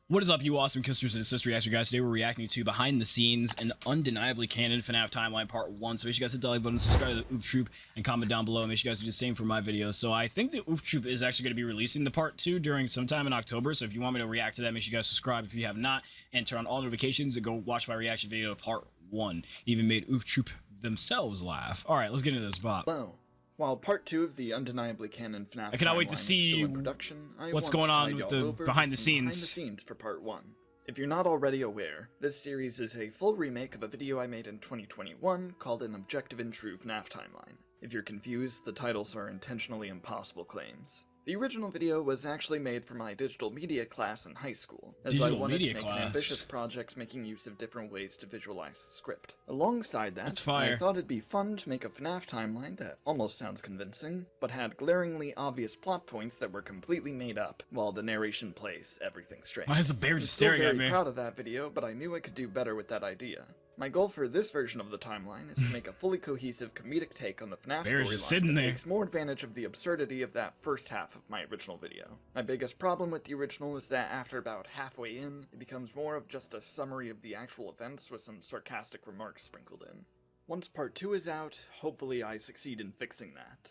What is up, you awesome kissers and CistReactZ guys? Today we're reacting to Behind the Scenes and Undeniably Canon FNaF Timeline Part 1. So make sure you guys hit the like button, subscribe to the ooftroop, and comment down below. And make sure you guys do the same for my videos. So I think the ooftroop is actually going to be releasing the Part 2 during sometime in October. So if you want me to react to that, make sure you guys subscribe if you have not, and turn on all notifications and go watch my reaction video to Part 1. Even made ooftroop themselves laugh. Alright, let's get into this, Bob. Well, while Part 2 of the Undeniably Canon FNaF I cannot wait to see what's going on with the behind the scenes for Part 1. If you're not already aware, this series is a full remake of a video I made in 2021 called An Objective and True FNaF Timeline. If you're confused, the titles are intentionally impossible claims. The original video was actually made for my digital media class in high school, as I wanted to make an ambitious project making use of different ways to visualize the script. Alongside that, I thought it'd be fun to make a FNaF timeline that almost sounds convincing, but had glaringly obvious plot points that were completely made up, while the narration plays everything straight. Why is the bear just staring at me? I'm very proud of that video, but I knew I could do better with that idea. My goal for this version of the timeline is to make a fully cohesive comedic take on the FNaF storyline that takes more advantage of the absurdity of that first half of my original video. My biggest problem with the original is that after about halfway in, it becomes more of just a summary of the actual events with some sarcastic remarks sprinkled in. Once Part 2 is out, hopefully I succeed in fixing that.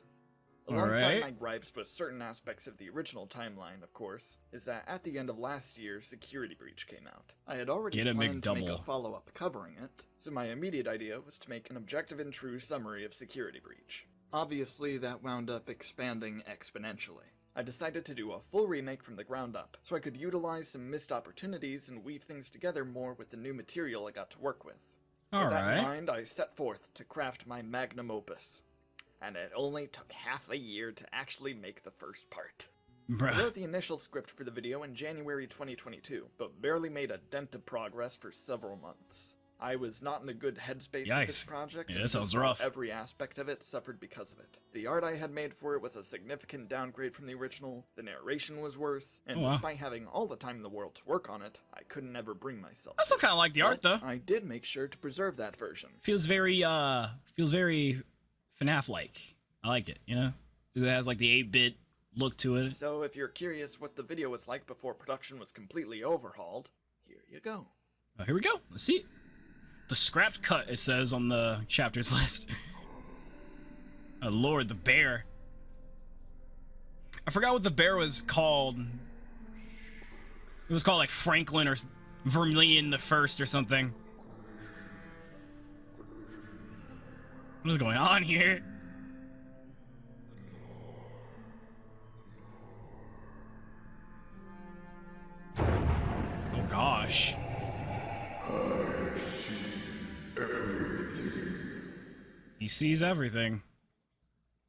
Alongside my gripes with certain aspects of the original timeline, of course, is that at the end of last year, Security Breach came out. I had already planned to make a follow-up covering it, so my immediate idea was to make an objective and true summary of Security Breach. Obviously, that wound up expanding exponentially. I decided to do a full remake from the ground up, so I could utilize some missed opportunities and weave things together more with the new material I got to work with. With that in mind, I set forth to craft my magnum opus. And it only took half a year to actually make the first part. I wrote the initial script for the video in January 2022, but barely made a dent of progress for several months. I was not in a good headspace with this project, and that sounds rough. Every aspect of it suffered because of it. The art I had made for it was a significant downgrade from the original, the narration was worse, and despite having all the time in the world to work on it, I couldn't ever bring myself. I still kind of like the art, though. I did make sure to preserve that version. Feels very FNaF-like. I like it, you know? It has like the 8-bit look to it. So if you're curious what the video was like before production was completely overhauled, here you go. Oh, here we go. Let's see. The scrapped cut, it says on the chapters list. Oh, Lord, the bear. I forgot what the bear was called. It was called like Franklin or Vermilion the First or something. What is going on here? Oh gosh. I see everything. He sees everything.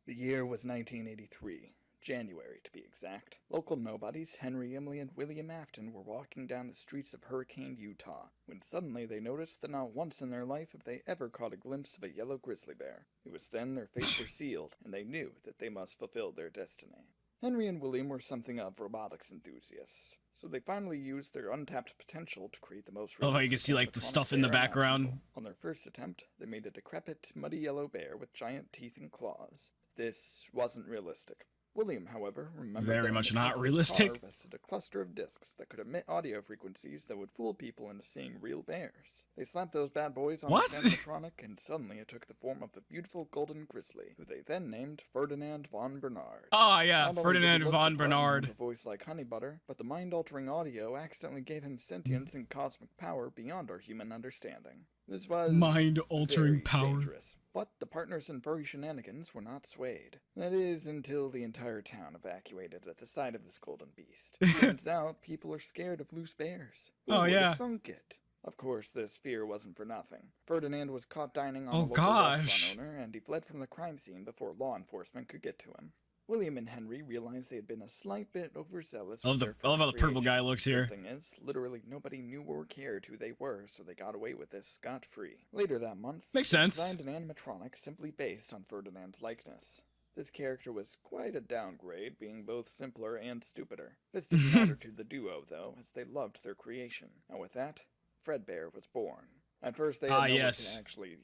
The year was 1983. January, to be exact. Local nobodies Henry, Emily, and William Afton were walking down the streets of Hurricane, Utah, when suddenly they noticed that not once in their life have they ever caught a glimpse of a yellow grizzly bear. It was then their fates were sealed, and they knew that they must fulfill their destiny. Henry and William were something of robotics enthusiasts, so they finally used their untapped potential to create the most realistic you can see like the stuff in the background. On their first attempt, they made a decrepit, muddy yellow bear with giant teeth and claws. This wasn't realistic. William, however, remembered very much not realistic. Rested a cluster of discs that could emit audio frequencies that would fool people into seeing real bears. They slapped those bad boys on the animatronic, and suddenly it took the form of a beautiful golden grizzly, who they then named Ferdinand von Bernard. Oh yeah, Ferdinand von Bernard. A voice like honey butter, but the mind-altering audio accidentally gave him sentience and cosmic power beyond our human understanding. This was mind-altering power. Dangerous, but the partners in furry shenanigans were not swayed. That is, until the entire town evacuated at the sight of this golden beast. Turns out, people are scared of loose bears. Who would have thunk it? Of course, this fear wasn't for nothing. Ferdinand was caught dining on a local restaurant owner, and he fled from the crime scene before law enforcement could get to him. William and Henry realized they had been a slight bit overzealous. I love how the purple guy looks here. The thing is, literally nobody knew or cared who they were, so they got away with this scot-free. Later that month, they designed an animatronic simply based on Ferdinand's likeness. This character was quite a downgrade, being both simpler and stupider. This didn't matter to the duo, though, as they loved their creation. And with that, Fredbear was born. At first, they had nowhere to actually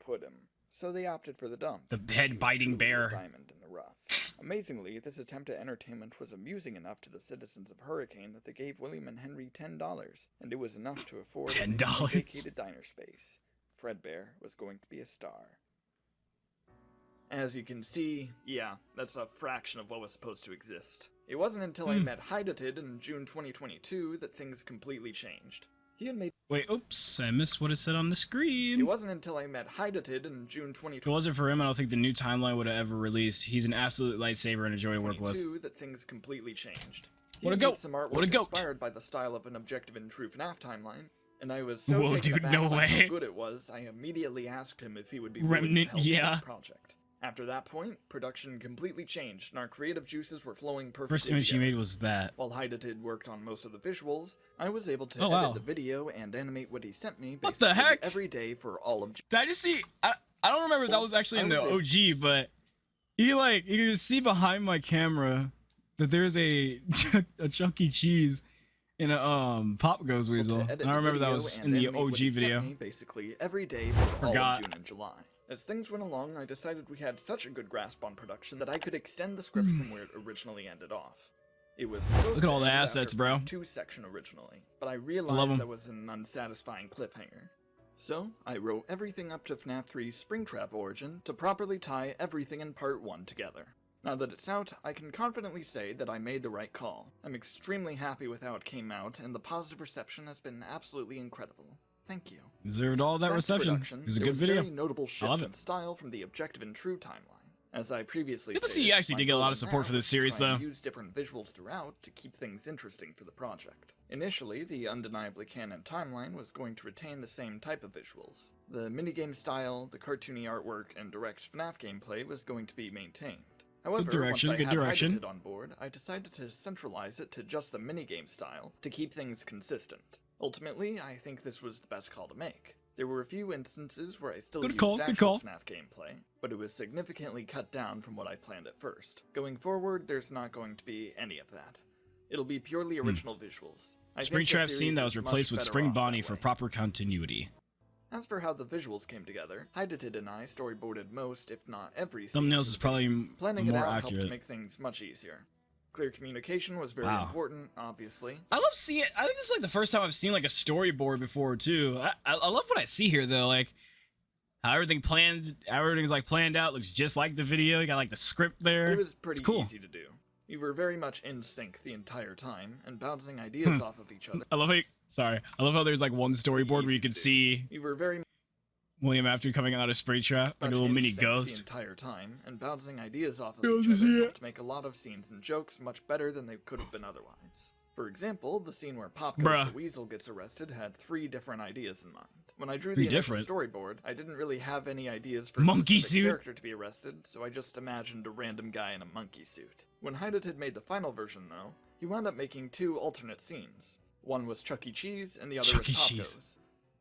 put him, so they opted for the dump. The head-biting bear. Diamond in the rough. Amazingly, this attempt at entertainment was amusing enough to the citizens of Hurricane that they gave William and Henry $10, and it was enough to afford $10 a vacated diner space. Fredbear was going to be a star. As you can see, yeah, that's a fraction of what was supposed to exist. It wasn't until I met Hydated in June 2022 that things completely changed. He had made— Wait, oops, I missed what it said on the screen. It wasn't until I met Hydated in June 2022 If it wasn't for him, I don't think the new timeline would have ever released. He's an absolute lightsaber and a joy to work with. that things completely changed. What a goat! Some artwork What a goat! inspired by the style of an objective and true FNAF timeline, and I was so Whoa, taken dude, aback no by way. how good it was, I immediately asked him if he would be willing Remnant, to help yeah. with the project. After that point, production completely changed, and our creative juices were flowing perfectly. First image he together. made was that. While Hydated worked on most of the visuals, I was able to Oh, edit wow. the video and animate what he sent me What the heck? every day for all of June. Did I just see? I don't remember if that was actually in the OG, but you can see behind my camera that there's a Chuck E. Cheese in a Pop Goes Weasel. And I remember that was in the OG video. Basically every day for all Forgot. of June and July. As things went along, I decided we had such a good grasp on production that I could extend the script from where it originally ended off. It was supposed Look at to all the end assets, after bro. 2 section originally, but I Love realized 'em. that was an unsatisfying cliffhanger. So, I wrote everything up to FNAF 3's Springtrap origin to properly tie everything in Part 1 together. Now that it's out, I can confidently say that I made the right call. I'm extremely happy with how it came out, and the positive reception has been absolutely incredible. Thank you. Deserved all that Back to reception. production, It was a there good was video. Very notable shift love in it. style from the objective and true timeline. As I previously Good to see stated, you actually my did get a goal lot of now support for this is to series, try and though. use different visuals throughout to keep things interesting for the project. Initially, the Undeniably Canon Timeline was going to retain the same type of visuals. The minigame style, the cartoony artwork, and direct FNAF gameplay was going to be maintained. However, direction, once I good had direction. Hydated on board, I decided to centralize it to just the minigame style to keep things consistent. Ultimately, I think this was the best call to make. There were a few instances where I still used actual FNAF gameplay, but it was significantly cut down from what I planned at first. Going forward, there's not going to be any of that. It'll be purely original visuals. I think the Springtrap series scene that is was much replaced with better Spring off Bonnie that for way. proper continuity. As for how the visuals came together, Hydated and I storyboarded most, if not every scene. Thumbnails is probably Planning it more out helped accurate. to make things much easier. Clear communication was very Wow. important, obviously. I love seeing it. I think this is like the first time I've seen like a storyboard before too. I love what I see here though, like how everything's like planned out, looks just like the video. You got like the script there. It was pretty It's cool. easy to do. We were very much in sync the entire time, and bouncing ideas off of each other. I love how there's like one storyboard where you can see We were very William after coming out of Springtrap, like a much little in mini sync ghost. the entire time, and bouncing ideas off of each other helped make a lot of scenes and jokes much better than they could have been otherwise. For example, the scene where Pop Goes Bruh. the Weasel gets arrested had 3 different ideas in mind. When I drew Three the initial different? storyboard, I didn't really have any ideas for a Monkey specific suit? character to be arrested, so I just imagined a random guy in a monkey suit. When Hydated had made the final version, though, he wound up making 2 alternate scenes. One was Chuck E. Cheese, and the other Chuck E. was Pop Cheese. Goes.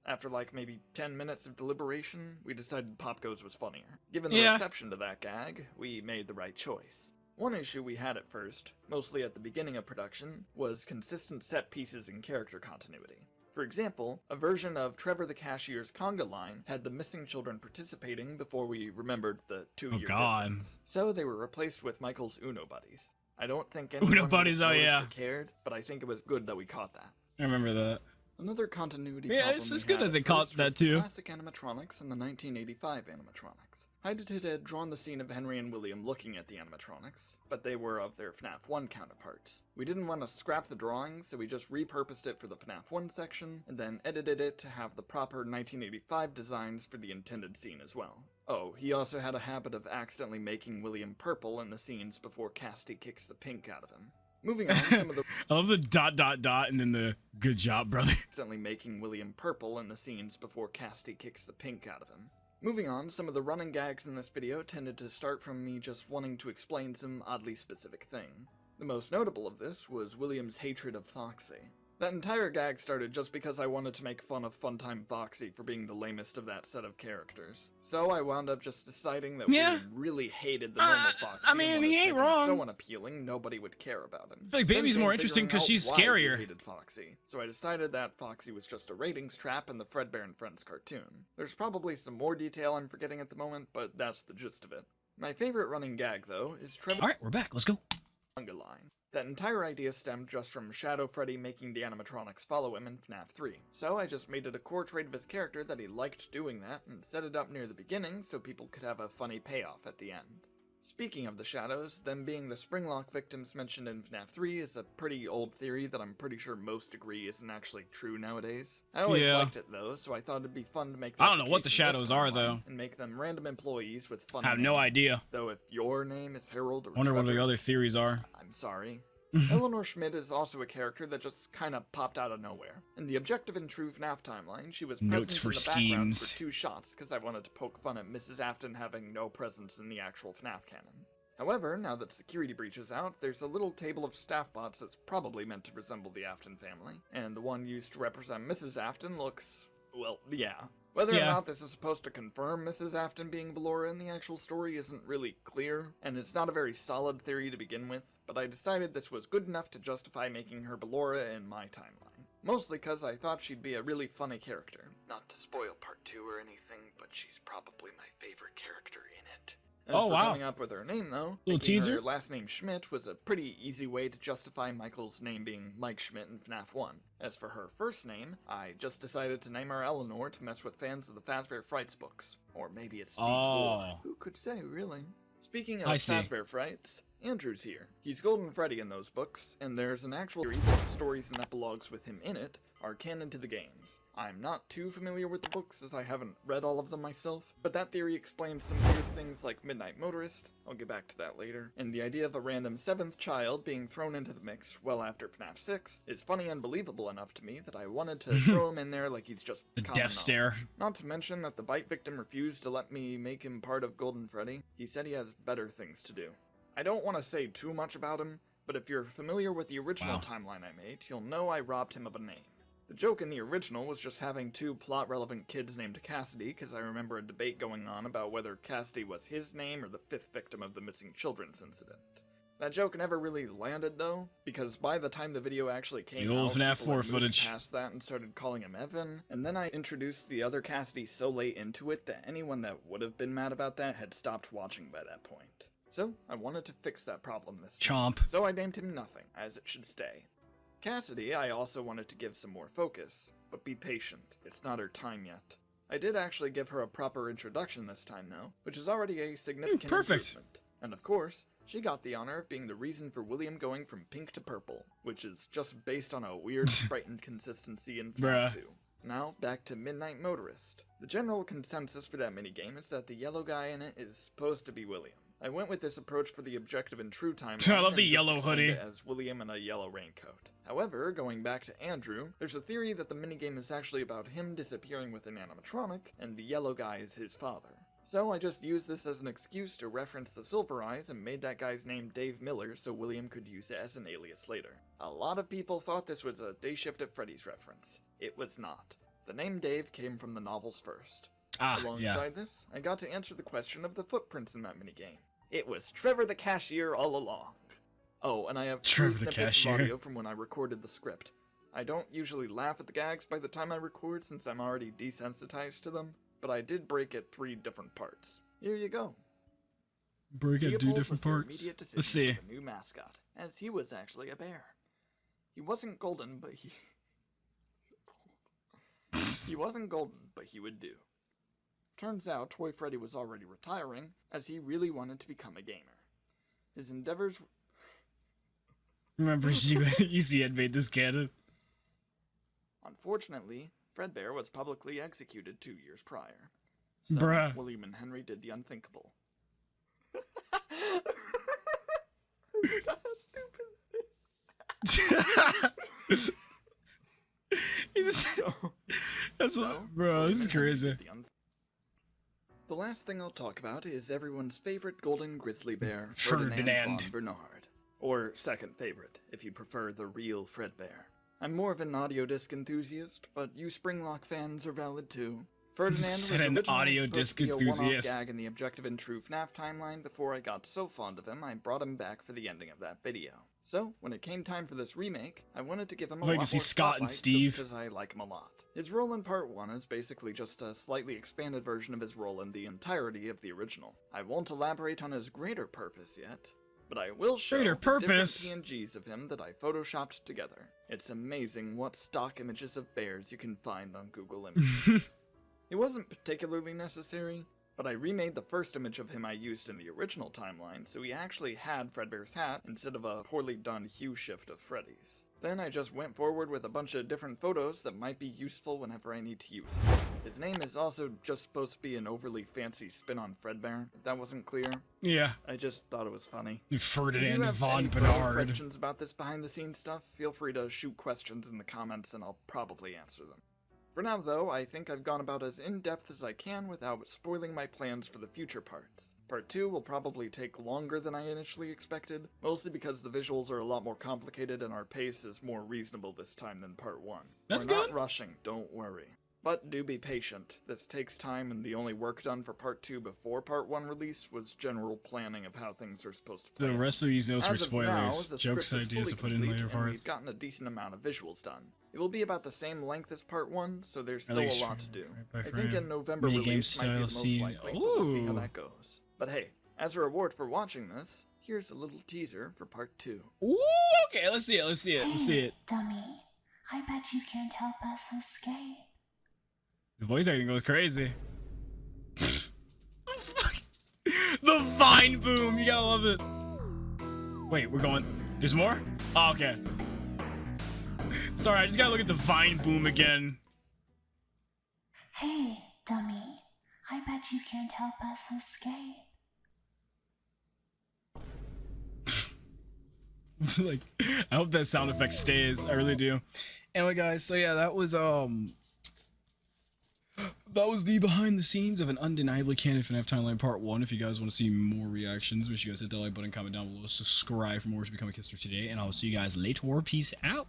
After like maybe 10 minutes of deliberation, we decided Pop Goes was funnier. Given the Yeah. reception to that gag, we made the right choice. One issue we had at first, mostly at the beginning of production, was consistent set pieces and character continuity. For example, a version of Trevor the Cashier's conga line had the missing children participating before we remembered the 2-year God. difference. So they were replaced with Michael's Uno buddies. I don't think anyone Uno would buddies, have oh, noticed yeah. or cared, but I think it was good that we caught that. I remember that. Another continuity Yeah, problem it's we good had that at they caught first was that the too. classic animatronics and the 1985 animatronics. Hydated had drawn the scene of Henry and William looking at the animatronics, but they were of their FNAF 1 counterparts. We didn't want to scrap the drawing, so we just repurposed it for the FNAF 1 section, and then edited it to have the proper 1985 designs for the intended scene as well. Oh, he also had a habit of accidentally making William purple in the scenes before Casty kicks the pink out of him. Moving on, some of the I love the ... and then the good job, brother. accidentally making William purple in the scenes before Casty kicks the pink out of him. Moving on, some of the running gags in this video tended to start from me just wanting to explain some oddly specific thing. The most notable of this was William's hatred of Foxy. That entire gag started just because I wanted to make fun of Funtime Foxy for being the lamest of that set of characters. So I wound up just deciding that Yeah. William really hated the normal Foxy. I mean, and wanted he to ain't make him wrong. so unappealing, nobody would care about him. I feel like Baby's Then more came interesting figuring 'cause she's out why he scarier. hated Foxy. So I decided that Foxy was just a ratings trap in the Fredbear and Friends cartoon. There's probably some more detail I'm forgetting at the moment, but that's the gist of it. My favorite running gag, though, is Trevor's Alright, we're back. Let's go. manga line. That entire idea stemmed just from Shadow Freddy making the animatronics follow him in FNAF 3. So I just made it a core trait of his character that he liked doing that and set it up near the beginning so people could have a funny payoff at the end. Speaking of the shadows, them being the Springlock victims mentioned in FNAF 3 is a pretty old theory that I'm pretty sure most agree isn't actually true nowadays. I always liked it though, so I thought it'd be fun to make that I don't know what the shadows are though. And make them random employees with fun I have names. no idea. Though if your name is Harold or Wonder what the Trevor, other theories are. I'm sorry. Eleanor Schmidt is also a character that just kinda popped out of nowhere. In the Objective and True FNAF timeline, she was present Notes for in the background schemes. for 2 shots because I wanted to poke fun at Mrs. Afton having no presence in the actual FNAF canon. However, now that Security Breach is out, there's a little table of staff bots that's probably meant to resemble the Afton family, and the one used to represent Mrs. Afton looks, well, yeah. Whether or not this is supposed to confirm Mrs. Afton being Ballora in the actual story isn't really clear, and it's not a very solid theory to begin with, but I decided this was good enough to justify making her Ballora in my timeline. Mostly because I thought she'd be a really funny character. Not to spoil part 2 or anything, but she's probably my favorite character in it. As for coming up with her name, though, making her last name Schmidt was a pretty easy way to justify Michael's name being Mike Schmidt in FNAF 1. As for her first name, I just decided to name her Eleanor to mess with fans of the Fazbear Frights books. Or maybe it's Steve Lore. Who could say, really? Speaking of Fazbear Frights, Andrew's here. He's Golden Freddy in those books, and there's an actual theory that the stories and epilogues with him in it are canon to the games. I'm not too familiar with the books as I haven't read all of them myself, but that theory explains some weird things like Midnight Motorist, I'll get back to that later, and the idea of a random 7th child being thrown into the mix well after FNAF 6 is funny and believable enough to me that I wanted to throw him in there like he's just the death stare. Not to mention that the bite victim refused to let me make him part of Golden Freddy. He said he has better things to do. I don't want to say too much about him, but if you're familiar with the original timeline I made, you'll know I robbed him of a name. The joke in the original was just having 2 plot-relevant kids named Cassidy, because I remember a debate going on about whether Cassidy was his name or the 5th victim of the missing children's incident. That joke never really landed, though, because by the time the video actually came out, FNAF people 4 had moved footage past that and started calling him Evan, and then I introduced the other Cassidy so late into it that anyone that would have been mad about that had stopped watching by that point. So, I wanted to fix that problem this time. So I named him Nothing, as it should stay. Cassidy, I also wanted to give some more focus, but be patient, it's not her time yet. I did actually give her a proper introduction this time though, which is already a significant improvement. And of course, she got the honor of being the reason for William going from pink to purple, which is just based on a weird sprite inconsistency in FNAF 2. Now, back to Midnight Motorist. The general consensus for that minigame is that the yellow guy in it is supposed to be William. I went with this approach for the Objective and True timeline. I love the yellow hoodie. As William in a yellow raincoat. However, going back to Andrew, there's a theory that the minigame is actually about him disappearing with an animatronic, and the yellow guy is his father. So I just used this as an excuse to reference the Silver Eyes and made that guy's name Dave Miller so William could use it as an alias later. A lot of people thought this was a Day Shift at Freddy's reference. It was not. The name Dave came from the novels first. Alongside this, I got to answer the question of the footprints in that minigame. It was Trevor the Cashier all along. Oh, and I have 3 snippets of audio from when I recorded the script. I don't usually laugh at the gags by the time I record since I'm already desensitized to them, but I did break it 3 different parts. Here you go. Break it 2 different parts. Let's see. The new mascot, as he was actually a bear. He wasn't golden, but he... He wasn't golden, but he would do. Turns out Toy Freddy was already retiring, as he really wanted to become a gamer. His endeavors... Remember, UC had made this canon. Unfortunately, Fredbear was publicly executed 2 years prior. So, William and Henry did the unthinkable. How stupid bro, this is crazy. The last thing I'll talk about is everyone's favorite golden grizzly bear, Ferdinand von Bernard. Or second favorite, if you prefer the real Fredbear. I'm more of an audio disc enthusiast, but you Springlock fans are valid too. Ferdinand was originally supposed to be a one-off gag in the Objective and True FNAF timeline before I got so fond of him I brought him back for the ending of that video. So, when it came time for this remake, I wanted to give him a I'd like lot to see more Scott and spotlight Steve. just because I like him a lot. His role in part 1 is basically just a slightly expanded version of his role in the entirety of the original. I won't elaborate on his greater purpose yet, but I will show Greater different purpose? PNGs of him that I photoshopped together. It's amazing what stock images of bears you can find on Google Images. It wasn't particularly necessary, but I remade the first image of him I used in the original timeline, so he actually had Fredbear's hat instead of a poorly done hue shift of Freddy's. Then I just went forward with a bunch of different photos that might be useful whenever I need to use it. His name is also just supposed to be an overly fancy spin on Fredbear, if that wasn't clear. Yeah. I just thought it was funny. Ferdinand If you have von any further Bernard. questions about this behind the scenes stuff, feel free to shoot questions in the comments and I'll probably answer them. For now though, I think I've gone about as in-depth as I can without spoiling my plans for the future parts. Part 2 will probably take longer than I initially expected, mostly because the visuals are a lot more complicated and our pace is more reasonable this time than Part 1. That's We're good. not rushing, don't worry. But do be patient. This takes time, and the only work done for Part 2 before Part 1 release was general planning of how things are supposed to play. The rest of these notes were As of now, spoilers. the Jokes script and is ideas fully to put in complete, later and parts. we've gotten a decent amount of visuals done. It will be about the same length as Part 1, so there's still At least a lot to do. right I by think a frame. November Minigame release might be the most style scene. likely, but we'll see how Ooh. that goes. But hey, as a reward for watching this, here's a little teaser for Part 2. Ooh, okay, let's see it, let's see it, let's see it. Dummy, I bet you can't help us escape. The voice acting goes crazy. The vine boom, you gotta love it. Wait, we're going. There's more? Oh, okay. Sorry, I just gotta look at the vine boom again. Hey, dummy, I bet you can't help us escape. Like, I hope that sound effect stays. I really do. Anyway, guys, so yeah, that was the behind the scenes of an Undeniably Canon FNaF Timeline Part 1. If you guys want to see more reactions, make sure you guys hit that like button, comment down below, subscribe for more to become a Kister today, and I'll see you guys later. Peace out.